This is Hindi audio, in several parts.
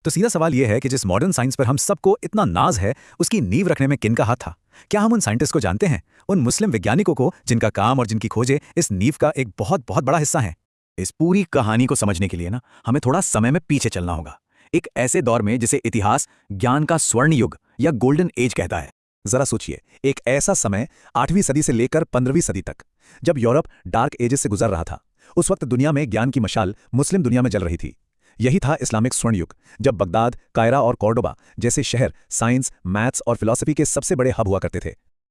तो सीधा सवाल यह है कि जिस मॉडर्न साइंस पर हम सबको इतना नाज है, उसकी नींव रखने में किनका हाथ था? क्या हम उन साइंटिस्ट को जानते हैं, उन मुस्लिम वैज्ञानिकों को जिनका काम और जिनकी खोजें इस नींव का एक बहुत बहुत बड़ा हिस्सा हैं? इस पूरी कहानी को समझने के लिए ना हमें थोड़ा समय में पीछे चलना होगा, एक ऐसे दौर में जिसे इतिहास ज्ञान का स्वर्ण युग या गोल्डन एज कहता है। जरा सोचिए, एक ऐसा समय 8वीं सदी से लेकर 15वीं सदी तक, जब यूरोप डार्क एजेस से गुजर रहा था। उस वक्त दुनिया में ज्ञान की मशाल मुस्लिम दुनिया में जल रही थी। यही था इस्लामिक स्वर्ण युग, जब बगदाद, कायरा और कॉर्डोबा जैसे शहर साइंस, मैथ्स और फिलॉसफी के सबसे बड़े हब हुआ करते थे।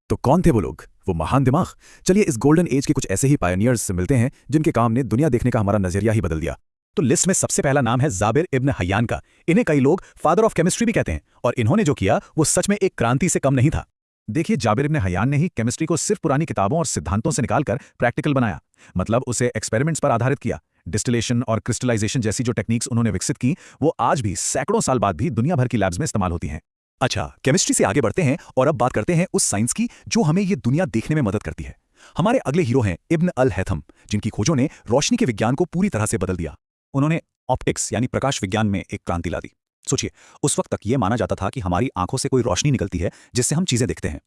तो कौन थे वो लोग, वो महान दिमाग? चलिए इस गोल्डन एज के कुछ ऐसे ही पायनियर्स से मिलते हैं जिनके काम ने दुनिया देखने का हमारा नजरिया ही बदल दिया। तो लिस्ट में सबसे पहला नाम है जाबिर इब्न हय्यान का। इन्हें कई लोग फादर ऑफ केमिस्ट्री भी कहते हैं, और इन्होंने जो किया वो सच में एक क्रांति से कम नहीं था। देखिए, जाबिर इब्न हय्यान ने ही केमिस्ट्री को सिर्फ पुरानी किताबों और सिद्धांतों से निकालकर प्रैक्टिकल बनाया, मतलब उसे एक्सपेरिमेंट्स पर आधारित किया। डिस्टिलेशन और क्रिस्टलाइजेशन जैसी जो टेक्निक्स उन्होंने विकसित की, वो आज भी सैकड़ों साल बाद भी दुनिया भर की लैब्स में इस्तेमाल होती हैं। अच्छा, केमिस्ट्री से आगे बढ़ते हैं और अब बात करते हैं उस साइंस की जो हमें ये दुनिया देखने में मदद करती है। हमारे अगले हीरो हैं इब्न अल हैथम, जिनकी खोजों ने रोशनी के विज्ञान को पूरी तरह से बदल दिया। उन्होंने ऑप्टिक्स यानी प्रकाश विज्ञान में एक क्रांति ला दी। सोचिए, उस वक्त तक ये माना जाता था कि हमारी आंखों से कोई रोशनी निकलती है जिससे हम चीजें देखते हैं,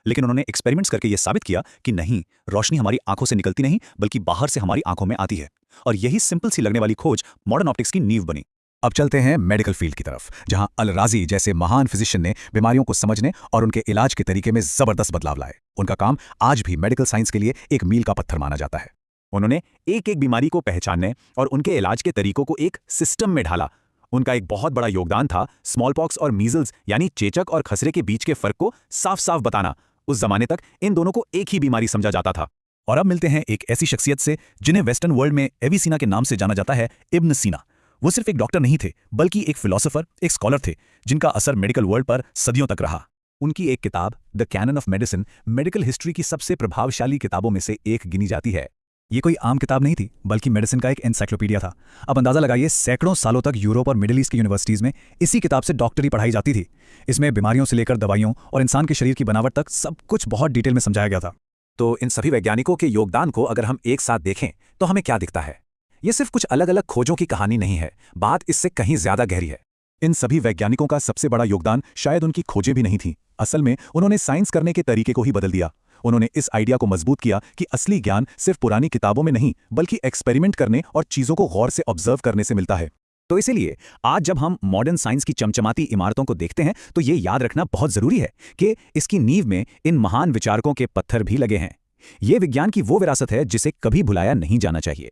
लेकिन उन्होंने एक्सपेरिमेंट्स करके यह साबित किया कि नहीं, रोशनी हमारी आंखों से निकलती नहीं बल्कि बाहर से हमारी आंखों में आती है। और यही सिंपल सी लगने वाली खोज मॉडर्न ऑप्टिक्स की नींव बनी। अब चलते हैं मेडिकल फील्ड की तरफ, जहां अल राजी जैसे महान फिजिशियन ने बीमारियों को समझने और उनके इलाज के तरीके में जबरदस्त बदलाव लाए। उनका काम आज भी मेडिकल साइंस के लिए एक मील का पत्थर माना जाता है। उन्होंने एक एक बीमारी को पहचानने और उनके इलाज के तरीकों को एक सिस्टम में ढाला। उनका एक बहुत बड़ा योगदान था स्मॉल पॉक्स और मीजल्स यानी चेचक और खसरे के बीच के फर्क को साफ साफ बताना। उस जमाने तक इन दोनों को एक ही बीमारी समझा जाता था। और अब मिलते हैं एक ऐसी शख्सियत से जिन्हें वेस्टर्न वर्ल्ड में एविसीना के नाम से जाना जाता है, इब्न सीना। वो सिर्फ एक डॉक्टर नहीं थे, बल्कि एक फिलोसोफर, एक स्कॉलर थे, जिनका असर मेडिकल वर्ल्ड पर सदियों तक रहा। उनकी एक किताब the canon of medicine medical history की सबसे प्रभावशाली किताबों में से एक गिनी जाती है। ये कोई आम किताब नहीं थी, बल्कि मेडिसिन का एक एनसाइक्लोपीडिया था। अब अंदाजा लगाइए, सैकड़ों सालों तक यूरोप और मिडिल ईस्ट की यूनिवर्सिटीज में इसी किताब से डॉक्टरी पढ़ाई जाती थी। इसमें बीमारियों से लेकर दवाइयों और इंसान के शरीर की बनावट तक सब कुछ बहुत डिटेल में समझाया गया था। तो इन सभी वैज्ञानिकों के योगदान को अगर हम एक साथ देखें तो हमें क्या दिखता है? ये सिर्फ कुछ अलग अलग खोजों की कहानी नहीं है, बात इससे कहीं ज्यादा गहरी है। इन सभी वैज्ञानिकों का सबसे बड़ा योगदान शायद उनकी खोजें भी नहीं थी। असल में उन्होंने साइंस करने के तरीके को ही बदल दिया। उन्होंने इस आइडिया को मजबूत किया कि असली ज्ञान सिर्फ पुरानी किताबों में नहीं, बल्कि एक्सपेरिमेंट करने और चीजों को गौर से ऑब्जर्व करने से मिलता है। तो इसीलिए आज जब हम मॉडर्न साइंस की चमचमाती इमारतों को देखते हैं तो ये याद रखना बहुत जरूरी है कि इसकी नींव में इन महान विचारकों के पत्थर भी लगे हैं। ये विज्ञान की वो विरासत है जिसे कभी भुलाया नहीं जाना चाहिए।